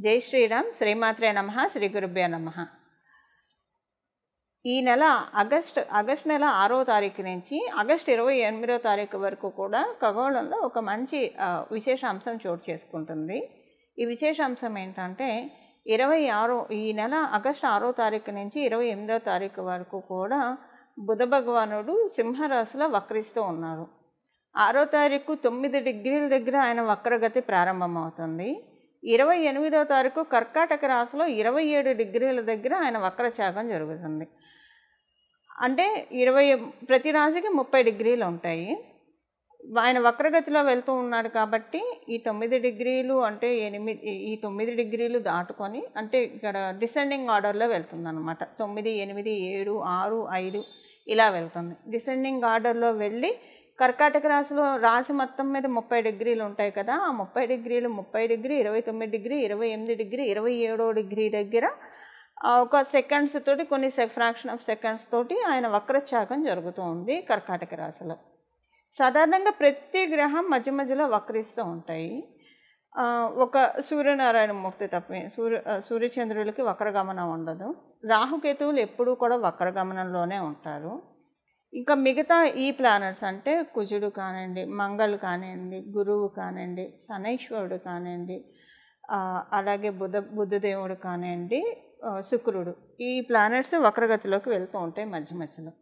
జై శ్రీరామ్. శ్రీమాత్రే నమః. శ్రీ గురుభ్యో నమః. ఈ నెల ఆగస్ట్ నెల 6వ తారీఖు నుంచి ఆగస్ట్ 28వ తారీఖు వరకు కూడా ఖగోళంలో ఒక మంచి విశేషాంశం చోటు చేసుకుంటుంది. ఈ విశేషాంశం ఏంటంటే ఈ నెల ఆగస్ట్ 6వ తారీఖు నుంచి 28వ తారీఖు వరకు కూడా బుధ భగవానుడు సింహరాశిలో వక్రిస్తూ ఉన్నారు. 6వ తారీఖు 9 డిగ్రీల దగ్గర ఆయన వక్రగతి ప్రారంభమవుతుంది. 28వ తారీఖు కర్కాటక రాశిలో 27 డిగ్రీల దగ్గర ఆయన వక్రచాగం జరుగుతుంది. అంటే ప్రతి రాశికి 30 డిగ్రీలు ఉంటాయి. ఆయన వక్రగతిలో వెళ్తూ ఉన్నాడు కాబట్టి ఈ 9 డిగ్రీలు అంటే 9 డిగ్రీలు దాటుకొని అంటే ఇక్కడ డిసెండింగ్ ఆర్డర్లో వెళ్తుంది అనమాట. 9, 8, 7, 6, 5 ఇలా వెళ్తుంది. డిసెండింగ్ ఆర్డర్లో వెళ్ళి కర్కాటక రాశిలో రాశి మొత్తం మీద 30 డిగ్రీలు ఉంటాయి కదా. ఆ 30 డిగ్రీలు 30 డిగ్రీ, 29 డిగ్రీ, 28 డిగ్రీ, 27 డిగ్రీ దగ్గర ఒక సెకండ్స్ తోటి కొన్ని ఫ్రాక్షన్ ఆఫ్ సెకండ్స్ తోటి ఆయన వక్రచాగం జరుగుతూ ఉంది కర్కాటక రాశిలో. సాధారణంగా ప్రతి గ్రహం మధ్య మధ్యలో వక్రిస్తూ ఉంటాయి. ఒక సూర్యనారాయణమూర్తి తప్ప సూర్యచంద్రులకి వక్రగమనం ఉండదు. రాహుకేతువులు ఎప్పుడూ కూడా వక్రగమనంలోనే ఉంటారు. ఇంకా మిగతా ఈ ప్లానెట్స్ అంటే కుజుడు కానివ్వండి, మంగళ్ కానివ్వండి, గురువు కానివ్వండి, శనైశ్వరుడు కానివ్వండి, అలాగే బుధదేవుడు కానివ్వండి, శుక్రుడు, ఈ ప్లానెట్స్ వక్రగతిలోకి వెళ్తూ ఉంటాయి మధ్య మధ్యలో.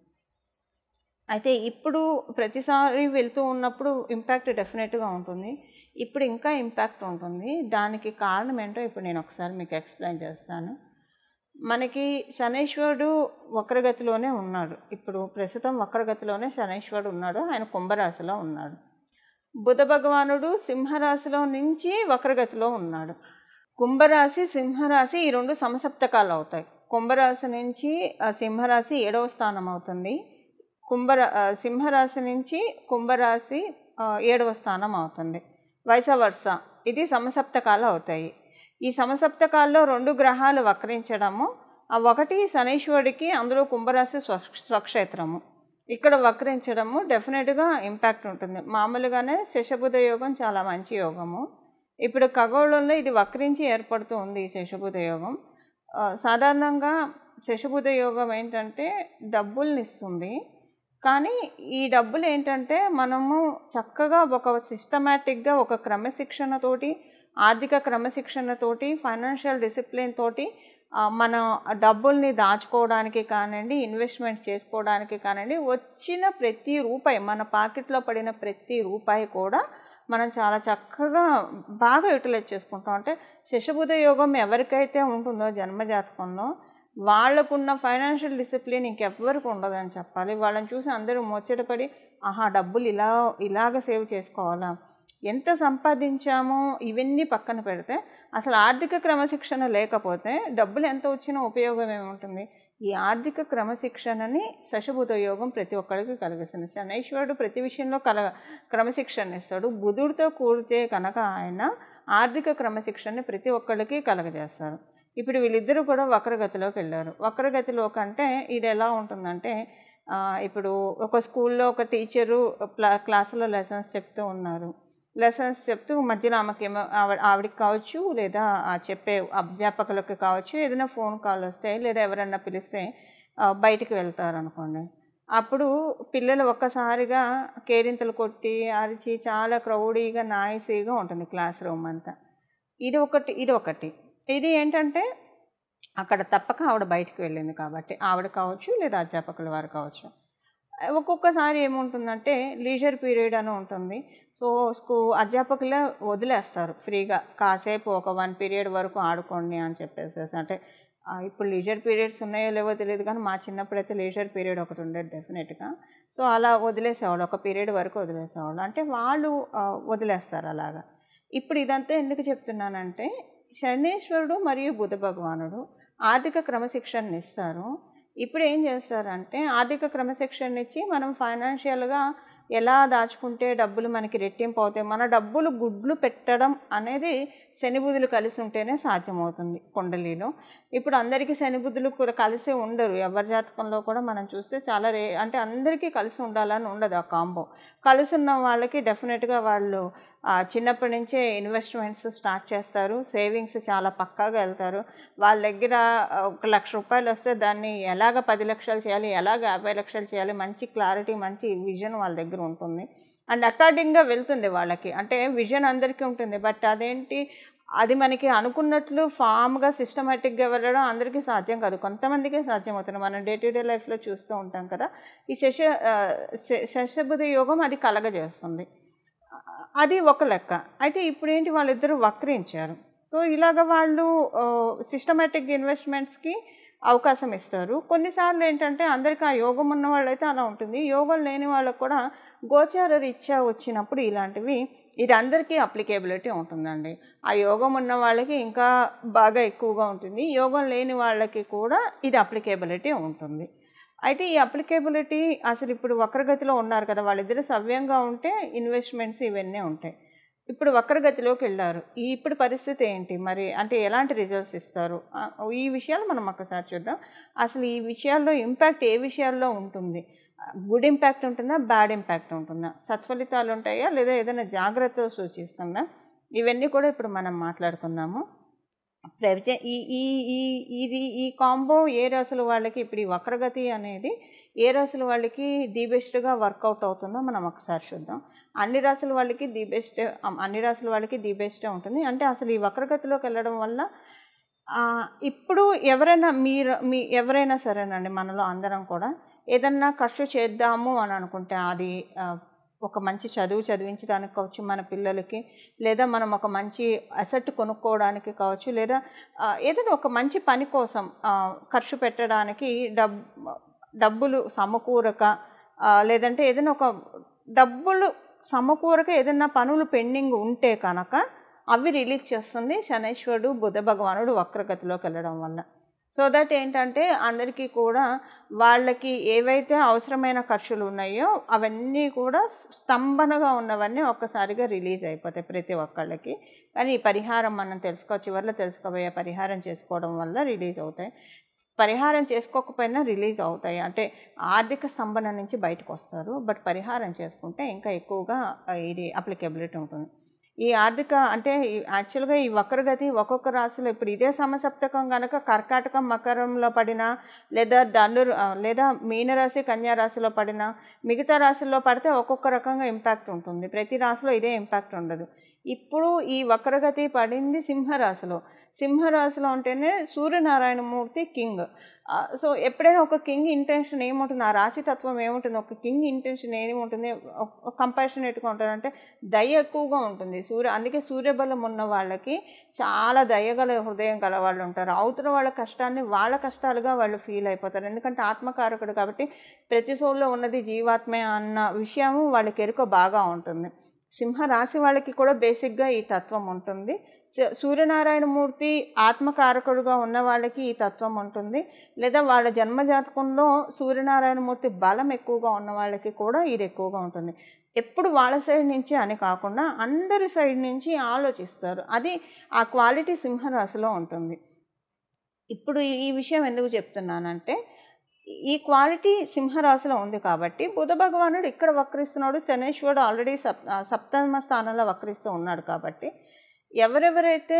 అయితే ఇప్పుడు ప్రతిసారి వెళ్తూ ఉన్నప్పుడు ఇంపాక్ట్ డెఫినెట్గా ఉంటుంది. ఇప్పుడు ఇంకా ఇంపాక్ట్ ఉంటుంది. దానికి కారణం ఏంటో ఇప్పుడు నేను ఒకసారి మీకు ఎక్స్ప్లెయిన్ చేస్తాను. మనకి శనైశ్వరుడు వక్రగతిలోనే ఉన్నాడు. ఇప్పుడు ప్రస్తుతం వక్రగతిలోనే శనైశ్వరుడు ఉన్నాడు. ఆయన కుంభరాశిలో ఉన్నాడు. బుధ భగవానుడు సింహరాశిలో నుంచి వక్రగతిలో ఉన్నాడు. కుంభరాశి, సింహరాశి ఈ రెండు సమసప్తకాలు అవుతాయి. కుంభరాశి నుంచి సింహరాశి 7వ స్థానం అవుతుంది. సింహరాశి నుంచి కుంభరాశి 7వ స్థానం అవుతుంది. వైస వర్స ఇది సమసప్తకాలు అవుతాయి. ఈ సమసప్తకాల్లో 2 గ్రహాలు వక్రించడము, ఒకటి శనైశ్వరుడికి, అందులో కుంభరాశి స్వక్షేత్రము, ఇక్కడ వక్రించడము డెఫినెట్గా ఇంపాక్ట్ ఉంటుంది. మామూలుగానే శశబుధ యోగం చాలా మంచి యోగము. ఇప్పుడు ఖగోళంలో ఇది వక్రించి ఏర్పడుతూ ఉంది ఈ శశబుధ యోగం. సాధారణంగా శశబుధ యోగం ఏంటంటే డబ్బుల్ని ఇస్తుంది. కానీ ఈ డబ్బులు ఏంటంటే మనము చక్కగా ఒక సిస్టమేటిక్గా ఒక క్రమశిక్షణతోటి, ఆర్థిక క్రమశిక్షణతోటి, ఫైనాన్షియల్ డిసిప్లిన్ తోటి మనం డబ్బుల్ని దాచుకోవడానికి కానివ్వండి, ఇన్వెస్ట్మెంట్ చేసుకోవడానికి కానివ్వండి, వచ్చిన ప్రతి రూపాయి, మన పాకెట్లో పడిన ప్రతి రూపాయి కూడా మనం చాలా చక్కగా బాగా యూటిలైజ్ చేసుకుంటాం. అంటే శశబుధ యోగం ఎవరికైతే ఉంటుందో జన్మజాతకంలో వాళ్ళకున్న ఫైనాన్షియల్ డిసిప్లిన్ ఇంకెవ్వరికి ఉండదని చెప్పాలి. వాళ్ళని చూసి అందరూ ముచ్చటపడి డబ్బులు ఇలాగ సేవ్ చేసుకోవాలా, ఎంత సంపాదించామో ఇవన్నీ పక్కన పెడితే అసలు ఆర్థిక క్రమశిక్షణ లేకపోతే డబ్బులు ఎంత వచ్చినా ఉపయోగం ఏముంటుంది? ఈ ఆర్థిక క్రమశిక్షణని శశబుధ యోగం ప్రతి ఒక్కరికి కలిగిస్తుంది. శనైశ్వరుడు ప్రతి విషయంలో క్రమశిక్షణ ఇస్తాడు. బుధుడితో కూడితే కనుక ఆయన ఆర్థిక క్రమశిక్షణని ప్రతి ఒక్కరికి కలగజేస్తారు. ఇప్పుడు వీళ్ళిద్దరూ కూడా వక్రగతిలోకి వెళ్ళారు. వక్రగతిలో కంటే ఇది ఎలా ఉంటుందంటే, ఇప్పుడు ఒక స్కూల్లో ఒక టీచరు క్లాసులో లెసన్స్ చెప్తూ ఉన్నారు. లెసన్స్ చెప్తూ మధ్యలో ఆవిడకి కావచ్చు, లేదా చెప్పే అధ్యాపకులకు కావచ్చు, ఏదైనా ఫోన్ కాల్ వస్తే లేదా ఎవరన్నా పిలిస్తే బయటికి వెళ్తారు అనుకోండి. అప్పుడు పిల్లలు ఒక్కసారిగా కేరింతలు కొట్టి అరిచి చాలా క్రౌడీగా నాయిసీగా ఉంటుంది క్లాస్ రూమ్ అంతా. ఇది ఒకటి. ఇది ఏంటంటే అక్కడ తప్పక ఆవిడ బయటికి వెళ్ళింది కాబట్టి, ఆవిడ కావచ్చు లేదా అధ్యాపకుల వారు కావచ్చు. ఒక్కొక్కసారి ఏముంటుందంటే లీజర్ పీరియడ్ అని ఉంటుంది. సో అధ్యాపకులే వదిలేస్తారు ఫ్రీగా, కాసేపు ఒక 1 పీరియడ్ వరకు ఆడుకోండి అని చెప్పేసి. అంటే ఇప్పుడు లీజర్ పీరియడ్స్ ఉన్నాయో లేవో తెలియదు, కానీ మా చిన్నప్పుడైతే లీజర్ పీరియడ్ ఒకటి ఉండేది డెఫినెట్గా. సో అలా వదిలేసేవాళ్ళు, ఒక పీరియడ్ వరకు వదిలేసేవాళ్ళు. అంటే వాళ్ళు వదిలేస్తారు అలాగా. ఇప్పుడు ఇదంతా ఎందుకు చెప్తున్నానంటే, శనైశ్వరుడు మరియు బుధ భగవానుడు ఆర్థిక క్రమశిక్షణ ఇస్తారు. ఇప్పుడు ఏం చేస్తారంటే ఆర్థిక క్రమశిక్షణ ఇచ్చి మనం ఫైనాన్షియల్గా ఎలా దాచుకుంటే డబ్బులు మనకి రెట్టింపు అవుతాయి, మన డబ్బులు గుడ్లు పెట్టడం అనేది శని బుధులు కలిసి ఉంటేనే సాధ్యమవుతుంది కుండలిలో. ఇప్పుడు అందరికీ శని బుధులు కూడా కలిసి ఉండరు. ఎవరి జాతకంలో కూడా మనం చూస్తే చాలా అంటే అందరికీ కలిసి ఉండాలని ఉండదు ఆ కాంబో. కలిసి ఉన్న వాళ్ళకి డెఫినెట్గా వాళ్ళు చిన్నప్పటి నుంచే ఇన్వెస్ట్మెంట్స్ స్టార్ట్ చేస్తారు, సేవింగ్స్ చాలా పక్కాగా వెళ్తారు. వాళ్ళ దగ్గర ఒక ₹1,00,000 వస్తే దాన్ని ఎలాగ 10 లక్షలు చేయాలి, ఎలాగ 50 లక్షలు చేయాలి, మంచి క్లారిటీ, మంచి విజన్ వాళ్ళ దగ్గర ఉంటుంది. అండ్ అకార్డింగ్గా వెళ్తుంది వాళ్ళకి. అంటే విజన్ అందరికీ ఉంటుంది, బట్ అదేంటి, అది మనకి అనుకున్నట్లు ఫామ్గా సిస్టమేటిక్గా వెళ్ళడం అందరికీ సాధ్యం కాదు, కొంతమందికే సాధ్యం అవుతుంది. మనం డే టు డే లైఫ్లో చూస్తూ ఉంటాం కదా. ఈ శశబుధ యోగం అది కలగజేస్తుంది. అది ఒక లెక్క. అయితే ఇప్పుడేంటి, వాళ్ళిద్దరూ వక్రించారు. సో ఇలాగ వాళ్ళు సిస్టమేటిక్ ఇన్వెస్ట్మెంట్స్కి అవకాశం ఇస్తారు. కొన్నిసార్లు ఏంటంటే అందరికీ ఆ యోగం ఉన్న వాళ్ళైతే అలా ఉంటుంది, యోగం లేని వాళ్ళకు కూడా గోచార రీత్యా వచ్చినప్పుడు ఇలాంటివి ఇది అందరికీ అప్లికేబిలిటీ ఉంటుందండి. ఆ యోగం ఉన్న వాళ్ళకి ఇంకా బాగా ఎక్కువగా ఉంటుంది, యోగం లేని వాళ్ళకి కూడా ఇది అప్లికేబిలిటీ ఉంటుంది. అయితే ఈ అప్లికేబిలిటీ అసలు ఇప్పుడు వక్రగతిలో ఉన్నారు కదా, వాళ్ళిద్దరు సవ్యంగా ఉంటే ఇన్వెస్ట్మెంట్స్ ఇవన్నీ ఉంటాయి. ఇప్పుడు వక్రగతిలోకి వెళ్ళారు, ఇప్పుడు పరిస్థితి ఏంటి మరి, అంటే ఎలాంటి రిజల్ట్స్ ఇస్తారు, ఈ విషయాలు మనం ఒక్కసారి చూద్దాం. అసలు ఈ విషయాల్లో ఇంపాక్ట్ ఏ విషయాల్లో ఉంటుంది, గుడ్ ఇంపాక్ట్ ఉంటుందా, బ్యాడ్ ఇంపాక్ట్ ఉంటుందా, సత్ఫలితాలు ఉంటాయా, లేదా ఏదైనా జాగ్రత్తలు సూచిస్తుందా, ఇవన్నీ కూడా ఇప్పుడు మనం మాట్లాడుకుందాము. ఈ ఈ ఈ ఇది ఈ కాంబో ఏ రాశుల వాళ్ళకి, ఇప్పుడు ఈ వక్రగతి అనేది ఏ రాశుల వాళ్ళకి ది బెస్ట్గా వర్కౌట్ అవుతుందో మనం ఒకసారి చూద్దాం. అన్ని రాశుల వాళ్ళకి ది బెస్టే ఉంటుంది. అంటే అసలు ఈ వక్రగతిలోకి వెళ్ళడం వల్ల ఇప్పుడు ఎవరైనా సరేనండి, మనలో అందరం కూడా ఏదన్నా ఖర్చు చేద్దాము అని అనుకుంటే, అది ఒక మంచి చదువు చదివించడానికి కావచ్చు మన పిల్లలకి, లేదా మనం ఒక మంచి అసెట్ కొనుక్కోవడానికి కావచ్చు, లేదా ఏదైనా ఒక మంచి పని కోసం ఖర్చు పెట్టడానికి డబ్బులు సమకూరక, లేదంటే ఏదైనా ఒక డబ్బులు సమకూరక ఏదైనా పనులు పెండింగ్ ఉంటే కనుక అవి రిలీజ్ చేస్తుంది శనైశ్వరుడు బుధ భగవానుడు వక్రగతిలోకి వెళ్ళడం వల్ల. సో దట్ ఏంటంటే అందరికీ కూడా వాళ్ళకి ఏవైతే అవసరమైన ఖర్చులు ఉన్నాయో అవన్నీ కూడా స్తంభనగా ఉన్నవన్నీ ఒక్కసారిగా రిలీజ్ అయిపోతాయి ప్రతి ఒక్కళ్ళకి. కానీ ఈ పరిహారం మనం చివరిలో తెలుసుకోబోయే పరిహారం చేసుకోవడం వల్ల రిలీజ్ అవుతాయి. పరిహారం చేసుకోకపోయినా రిలీజ్ అవుతాయి, అంటే ఆర్థిక స్తంభన నుంచి బయటకు వస్తారు. బట్ పరిహారం చేసుకుంటే ఇంకా ఎక్కువగా ఇది అప్లికేబిలిటీ ఉంటుంది. ఈ ఆర్థిక అంటే యాక్చువల్గా ఈ వక్రగతి ఒక్కొక్క రాశిలో, ఇప్పుడు ఇదే సమసప్తకం కనుక కర్కాటకం మకరంలో పడినా, లేదా మీనరాశి కన్యా రాశిలో పడినా, మిగతా రాశుల్లో పడితే ఒక్కొక్క రకంగా ఇంపాక్ట్ ఉంటుంది, ప్రతి రాశిలో ఇదే ఇంపాక్ట్ ఉండదు. ఇప్పుడు ఈ వక్రగతి పడింది సింహరాశిలో ఉంటేనే సూర్యనారాయణమూర్తి కింగ్. సో ఎప్పుడైనా ఒక కింగ్ ఇంటెన్షన్ ఏముంటుంది, ఆ రాశితత్వం ఏముంటుంది, ఒక కింగ్ ఇంటెన్షన్ ఏముంటుంది, కంపాషనేట్గా ఉంటుంది, అంటే దయ ఎక్కువగా ఉంటుంది. అందుకే సూర్యబలం ఉన్న వాళ్ళకి చాలా దయగల హృదయం గల వాళ్ళు ఉంటారు. అవతల వాళ్ళ కష్టాన్ని వాళ్ళ కష్టాలుగా వాళ్ళు ఫీల్ అయిపోతారు, ఎందుకంటే ఆత్మకారకుడు కాబట్టి ప్రతి సోల్లో ఉన్నది జీవాత్మే అన్న విషయము వాళ్ళకి ఎరుక బాగా ఉంటుంది. సింహరాశి వాళ్ళకి కూడా బేసిక్గా ఈ తత్వం ఉంటుంది. సూర్యనారాయణమూర్తి ఆత్మకారకుడుగా ఉన్న వాళ్ళకి ఈ తత్వం ఉంటుంది, లేదా వాళ్ళ జన్మజాతకంలో సూర్యనారాయణమూర్తి బలం ఎక్కువగా ఉన్న వాళ్ళకి కూడా ఇది ఎక్కువగా ఉంటుంది. ఎప్పుడు వాళ్ళ సైడ్ నుంచి అని కాకుండా అందరి సైడ్ నుంచి ఆలోచిస్తారు, అది ఆ క్వాలిటీ సింహరాశిలో ఉంటుంది. ఇప్పుడు ఈ విషయం ఎందుకు చెప్తున్నానంటే, ఈ క్వాలిటీ సింహరాశిలో ఉంది కాబట్టి బుధ భగవానుడు ఇక్కడ వక్రిస్తున్నాడు, శనైశ్వరుడు ఆల్రెడీ సప్తమ స్థానంలో వక్రిస్తూ ఉన్నాడు కాబట్టి ఎవరెవరైతే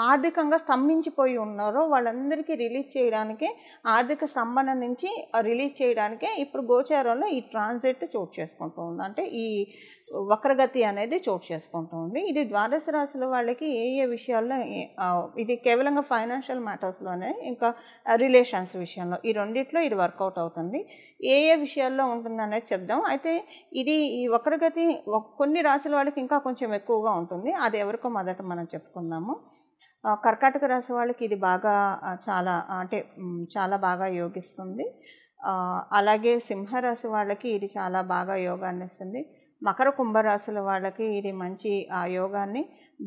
ఆర్థికంగా స్తంభించిపోయి ఉన్నారో వాళ్ళందరికీ రిలీజ్ చేయడానికే, ఆర్థిక స్తంభన నుంచి రిలీజ్ చేయడానికే ఇప్పుడు గోచారంలో ఈ ట్రాన్సిట్ చోటు చేసుకుంటూ ఉంది, అంటే ఈ వక్రగతి అనేది చోటు చేసుకుంటూ ఉంది. ఇది ద్వాదశ రాశుల వాళ్ళకి ఏ విషయాల్లో, ఇది కేవలంగా ఫైనాన్షియల్ మ్యాటర్స్లోనే, ఇంకా రిలేషన్స్ విషయంలో, ఈ రెండిట్లో ఇది వర్కౌట్ అవుతుంది. ఏ విషయాల్లో ఉంటుందనేది చెప్దాం. అయితే ఈ వక్రగతి కొన్ని రాశుల వాళ్ళకి ఇంకా కొంచెం ఎక్కువగా ఉంటుంది, అది ఎవరికో మొదట మనం చెప్పుకుందాము. కర్కాటక రాశి వాళ్ళకి ఇది బాగా చాలా బాగా యోగిస్తుంది. అలాగే సింహరాశి వాళ్ళకి ఇది చాలా బాగా యోగాన్ని ఇస్తుంది. మకర కుంభరాశుల వాళ్ళకి ఇది మంచి యోగాన్ని,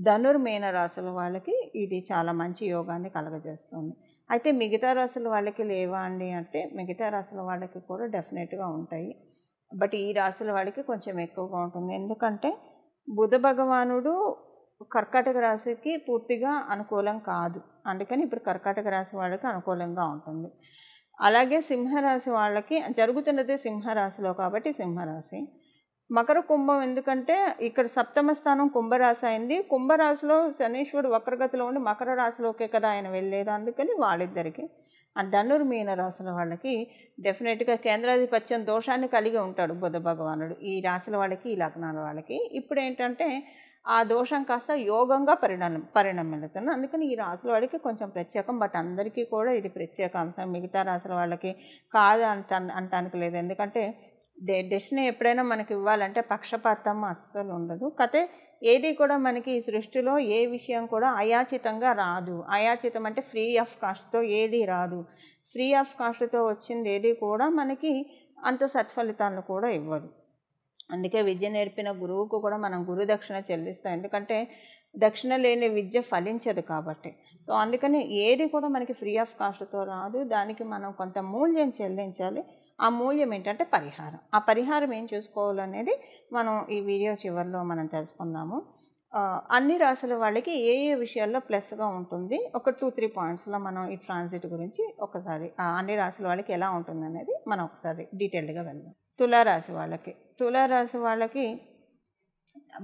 ధనుర్మీన రాశుల వాళ్ళకి ఇది చాలా మంచి యోగాన్ని కలగజేస్తుంది. అయితే మిగతా రాశుల వాళ్ళకి లేవా అండి అంటే, మిగతా రాశుల వాళ్ళకి కూడా డెఫినెట్గా ఉంటాయి, బట్ ఈ రాశుల వాళ్ళకి కొంచెం ఎక్కువగా ఉంటుంది. ఎందుకంటే బుధ భగవానుడు కర్కాటక రాశికి పూర్తిగా అనుకూలం కాదు, అందుకని ఇప్పుడు కర్కాటక రాశి వాళ్ళకి అనుకూలంగా ఉంటుంది. అలాగే సింహరాశి వాళ్ళకి జరుగుతున్నది సింహరాశిలో కాబట్టి సింహరాశి, మకర కుంభం ఎందుకంటే ఇక్కడ సప్తమ స్థానం కుంభరాశి అయింది. కుంభరాశిలో శనీశ్వరుడు వక్రగతిలో ఉండి మకర రాశిలోకే కదా ఆయన వెళ్ళేది. అందుకని వాళ్ళిద్దరికి ధనుర్ మీన రాశుల వాళ్ళకి డెఫినెట్గా కేంద్రాధిపత్యం దోషాన్ని కలిగి ఉంటాడు బుధ భగవానుడు ఈ రాశుల వాళ్ళకి, ఈ లగ్నాల వాళ్ళకి. ఇప్పుడు ఏంటంటే ఆ దోషం కాస్త యోగంగా పరిణమిల్లుతుంది. అందుకని ఈ రాశుల వాళ్ళకి కొంచెం ప్రత్యేకం. బట్ అందరికీ కూడా ఇది ప్రత్యేక అంశం. మిగతా రాశుల వాళ్ళకి కాదు అంటానికి లేదు. ఎందుకంటే డెస్టినీ ఎప్పుడైనా మనకి ఇవ్వాలంటే పక్షపాతం అస్సలు ఉండదు. కతే ఏది కూడా మనకి ఈ సృష్టిలో ఏ విషయం కూడా అయాచితంగా రాదు. అయాచితం అంటే ఫ్రీ ఆఫ్ కాస్ట్తో ఏది రాదు. ఫ్రీ ఆఫ్ కాస్ట్తో వచ్చింది ఏది కూడా మనకి అంత సత్ఫలితాలను కూడా ఇవ్వదు. అందుకే విద్య నేర్పిన గురువుకు కూడా మనం గురుదక్షిణ చెల్లిస్తాం. ఎందుకంటే దక్షిణ లేని విద్య ఫలించదు కాబట్టి. సో అందుకని ఏది కూడా మనకి ఫ్రీ ఆఫ్ కాస్ట్తో రాదు. దానికి మనం కొంత మూల్యం చెల్లించాలి. ఆ మూల్యం ఏంటంటే పరిహారం. ఆ పరిహారం ఏం చూసుకోవాలనేది మనం ఈ వీడియో చివరిలో మనం తెలుసుకుందాము. అన్ని రాశుల వాళ్ళకి ఏ ఏ విషయాల్లో ప్లస్గా ఉంటుంది ఒక 2-3 పాయింట్స్లో మనం ఈ ట్రాన్సిట్ గురించి ఒకసారి అన్ని రాశుల వాళ్ళకి ఎలా ఉంటుంది అనేది మనం ఒకసారి డీటెయిల్డ్గా వెళ్దాం. తులారాశి వాళ్ళకి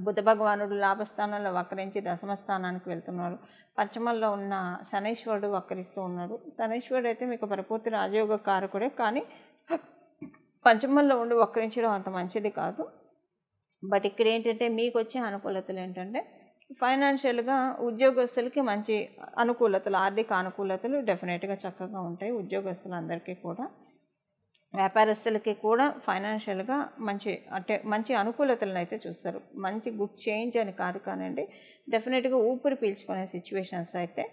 బుధ భగవానుడు లాభస్థానంలో వక్రించి దశమ స్థానానికి వెళ్తున్నారు. పంచమంలో ఉన్న శనీశ్వరుడు వక్రిస్తూ ఉన్నాడు. శనీశ్వరుడు అయితే మీకు పరిపూర్తి రాజయోగ కారకుడే, కానీ పంచమంలో ఉండి వక్రించడం అంత మంచిది కాదు. బట్ ఇక్కడ ఏంటంటే మీకు వచ్చే అనుకూలతలు ఏంటంటే ఫైనాన్షియల్గా ఉద్యోగస్తులకి మంచి అనుకూలతలు, ఆర్థిక అనుకూలతలు డెఫినెట్గా చక్కగా ఉంటాయి. ఉద్యోగస్తులందరికీ కూడా, వ్యాపారస్తులకి కూడా ఫైనాన్షియల్గా మంచి అనుకూలతలను అయితే చూస్తారు. మంచి గుడ్ చేంజ్ అని కాదు కానివ్వండి, డెఫినెట్గా ఊపిరి పీల్చుకునే సిచ్యువేషన్స్ అయితే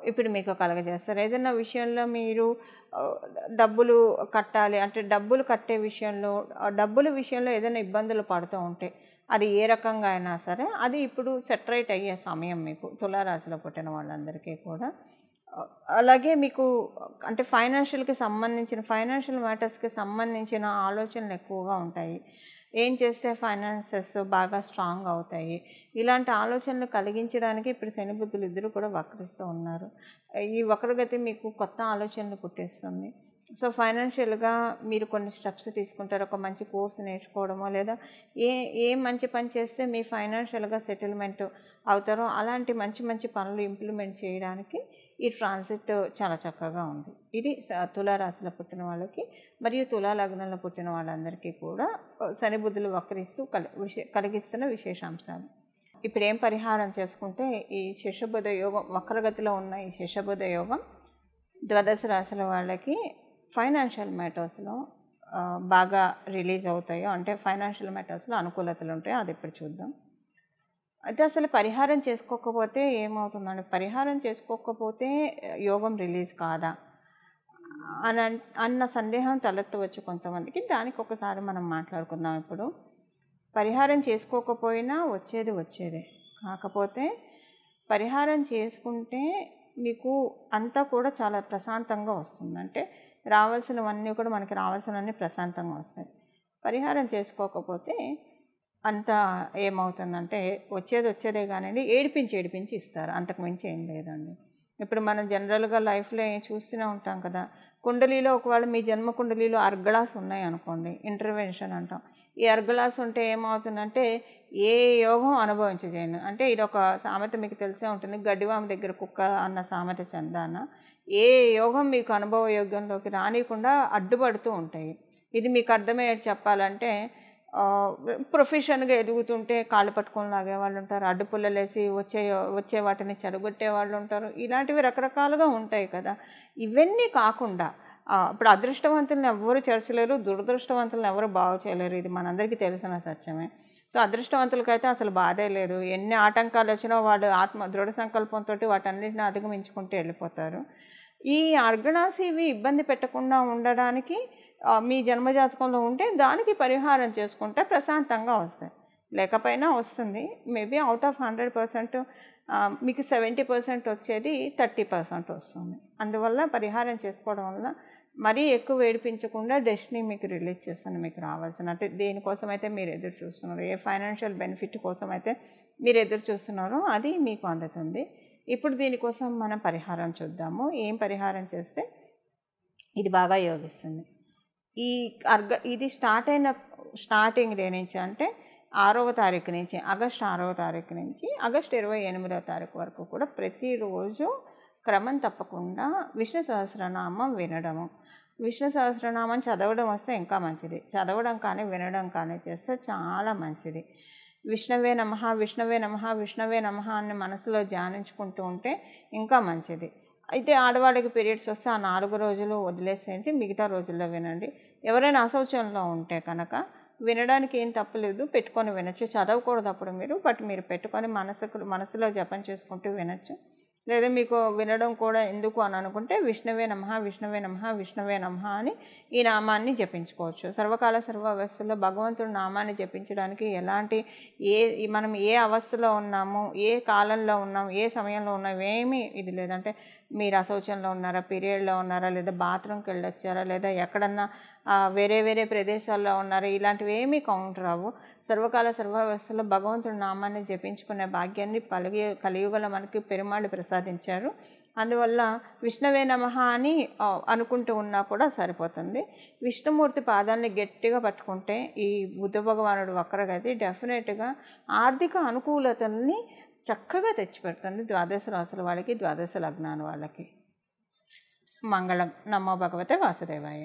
ఇప్పుడు మీకు కలగజేస్తారు. ఏదైనా విషయంలో మీరు డబ్బులు కట్టాలి అంటే డబ్బులు కట్టే విషయంలో, డబ్బుల విషయంలో ఏదైనా ఇబ్బందులు పడుతూ ఉంటే అది ఏ రకంగా అయినా సరే అది ఇప్పుడు సెటరైట్ అయ్యే సమయం మీకు తులారాశిలో పుట్టిన వాళ్ళందరికీ కూడా. అలాగే మీకు అంటే ఫైనాన్షియల్ మ్యాటర్స్కి సంబంధించిన ఆలోచనలు ఎక్కువగా ఉంటాయి. ఏం చేస్తే ఫైనాన్సెస్ బాగా స్ట్రాంగ్ అవుతాయి, ఇలాంటి ఆలోచనలు కలిగించడానికి ఇప్పుడు శని బుద్ధులు ఇద్దరు కూడా వక్రిస్తూ ఉన్నారు. ఈ వక్రగతి మీకు కొత్త ఆలోచనలు పుట్టిస్తుంది. సో ఫైనాన్షియల్గా మీరు కొన్ని స్టెప్స్ తీసుకుంటారు. ఒక మంచి కోర్సు నేర్చుకోవడమో, లేదా ఏ మంచి పని చేస్తే మీ ఫైనాన్షియల్గా సెటిల్మెంట్ అవుతారో అలాంటి మంచి పనులు ఇంప్లిమెంట్ చేయడానికి ఈ ట్రాన్సిట్ చాలా చక్కగా ఉంది. ఇది తులారాశిలో పుట్టిన వాళ్ళకి మరియు తులా లగ్నంలో పుట్టిన వాళ్ళందరికీ కూడా శని బుద్ధులు వక్రిస్తూ కలిగిస్తున్న విశేషాంశాలు. ఇప్పుడు ఏం పరిహారం చేసుకుంటే ఈ శిషబుధ యోగం, వక్రగతిలో ఉన్న ఈ శిషబుధ యోగం ద్వాదశ రాశుల వాళ్ళకి ఫైనాన్షియల్ మ్యాటర్స్లో బాగా రిలీజ్ అవుతాయో, అంటే ఫైనాన్షియల్ మ్యాటర్స్లో అనుకూలతలు ఉంటాయో అది ఇప్పుడు చూద్దాం. అయితే అసలు పరిహారం చేసుకోకపోతే ఏమవుతుందండి? పరిహారం చేసుకోకపోతే యోగం రిలీజ్ కాదా అన్న సందేహం తలెత్తవచ్చు కొంతమందికి. దానికి ఒకసారి మనం మాట్లాడుకుందాం. ఇప్పుడు పరిహారం చేసుకోకపోయినా వచ్చేదే. కాకపోతే పరిహారం చేసుకుంటే మీకు అంతా కూడా చాలా ప్రశాంతంగా వస్తుంది. అంటే రావాల్సినవన్నీ కూడా మనకి రావాల్సినవన్నీ ప్రశాంతంగా వస్తాయి. పరిహారం చేసుకోకపోతే అంతా ఏమవుతుందంటే వచ్చేదే కానివ్వండి, ఏడిపించి ఇస్తారు. అంతకు మించి ఏం లేదండి. ఇప్పుడు మనం జనరల్గా లైఫ్లో చూస్తూనే ఉంటాం కదా, కుండలీలో ఒకవేళ మీ జన్మ కుండలీలో అర్గళాస్ ఉన్నాయి అనుకోండి, ఇంటర్వెన్షన్ అంటాం. ఈ అర్గళాస్ ఉంటే ఏమవుతుందంటే ఏ యోగం అనుభవించజేయను. అంటే ఇది ఒక సామెత మీకు తెలిసే ఉంటుంది, గడ్డివామ దగ్గర కుక్క అన్న సామెత చందాన. ఏ యోగం మీకు అనుభవ యోగంలోకి రానియకుండా అడ్డుపడుతూ ఉంటాయి. ఇది మీకు అర్థమయ్యేది చెప్పాలంటే ప్రొఫెషన్గా ఎదుగుతుంటే కాళ్ళు పట్టుకొని లాగే వాళ్ళు ఉంటారు, అడ్డుపుల్లలేసి వచ్చే వాటిని చెడగొట్టే వాళ్ళు ఉంటారు. ఇలాంటివి రకరకాలుగా ఉంటాయి కదా. ఇవన్నీ కాకుండా ఇప్పుడు అదృష్టవంతులను ఎవరు చేర్చలేరు, దురదృష్టవంతులను ఎవరు బాగు చేయలేరు. ఇది మనందరికీ తెలిసిన సత్యమే. సో అదృష్టవంతులకైతే అసలు బాధే లేదు. ఎన్ని ఆటంకాలు వచ్చినా వాళ్ళు దృఢ సంకల్పంతో వాటన్నిటిని అధిగమించుకుంటూ వెళ్ళిపోతారు. ఈ అర్గణాస్ ఇవి ఇబ్బంది పెట్టకుండా ఉండడానికి మీ జన్మజాతకంలో ఉంటే దానికి పరిహారం చేసుకుంటే ప్రశాంతంగా వస్తాయి. లేకపోయినా వస్తుంది. మేబీ అవుట్ ఆఫ్ 100% మీకు 70% వచ్చేది 30% వస్తుంది. అందువల్ల పరిహారం చేసుకోవడం వల్ల మరీ ఎక్కువ ఏడిపించకుండా డెస్టినీ మీకు రిలీజ్ చేస్తుంది. మీకు రావాల్సిన అంటే దేనికోసమైతే మీరు ఎదురు చూస్తున్నారో, ఏ ఫైనాన్షియల్ బెనిఫిట్ కోసం అయితే మీరు ఎదురు చూస్తున్నారో అది మీకు అందుతుంది. ఇప్పుడు దీనికోసం మనం పరిహారం చూద్దాము. ఏం పరిహారం చేస్తే ఇది బాగా యోగిస్తుంది. ఇది స్టార్ట్ అయిన స్టార్టింగ్ డే నుంచి అంటే 6వ తారీఖు నుంచి ఆగస్టు 6వ తారీఖు నుంచి ఆగస్టు 28వ తారీఖు వరకు కూడా ప్రతిరోజు క్రమం తప్పకుండా విష్ణు సహస్రనామం వినడము. విష్ణు సహస్రనామం చదవడం వస్తే ఇంకా మంచిది. చదవడం కానీ వినడం కానీ చేస్తే చాలా మంచిది. విష్ణవే నమః విష్ణవే నమః విష్ణవే నమః అని మనసులో ధ్యానించుకుంటూ ఉంటే ఇంకా మంచిది. అయితే ఆడవాళ్ళకి పీరియడ్స్ వస్తే ఆ 4 రోజులు వదిలేసేయండి, మిగతా రోజుల్లో వినండి. ఎవరైనా అశౌచంలో ఉంటే కనుక వినడానికి ఏం తప్పులేదు, పెట్టుకొని వినొచ్చు. చదవకూడదు అప్పుడు మీరు, బట్ మీరు పెట్టుకొని మనసులో జపం చేసుకుంటూ వినొచ్చు. లేదా మీకు వినడం కూడా ఎందుకు అని అనుకుంటే విష్ణవే నమః విష్ణవే నమః విష్ణవే నమః అని ఈ నామాన్ని జపించుకోవచ్చు. సర్వకాల సర్వ అవస్థల్లో భగవంతుడి నామాన్ని జపించడానికి ఎలాంటి మనం ఏ అవస్థలో ఉన్నాము, ఏ కాలంలో ఉన్నాము, ఏ సమయంలో ఉన్నాము ఏమీ ఇది లేదంటే మీరు అశౌచంలో ఉన్నారా, పీరియడ్లో ఉన్నారా, లేదా బాత్రూమ్కి వెళ్ళొచ్చారా, లేదా ఎక్కడన్నా వేరే వేరే ప్రదేశాల్లో ఉన్నారా, ఇలాంటివి ఏమీ కౌంట్ రావు. సర్వకాల సర్వావస్థలో భగవంతుడి నామాన్ని జపించుకునే భాగ్యాన్ని కలియుగంలో మనకి పెరుమాళ్ళు ప్రసాదించారు. అందువల్ల విష్ణవే నమః అని అనుకుంటూ ఉన్నా కూడా సరిపోతుంది. విష్ణుమూర్తి పాదాన్ని గట్టిగా పట్టుకుంటే ఈ బుద్ధ భగవానుడు వక్రగతి డెఫినెట్గా ఆర్థిక అనుకూలతల్ని చక్కగా తెచ్చిపెడుతుంది ద్వాదశ రాశుల వాళ్ళకి, ద్వాదశ లగ్నాల వాళ్ళకి. మంగళం. నమో భగవతే వాసుదేవాయ.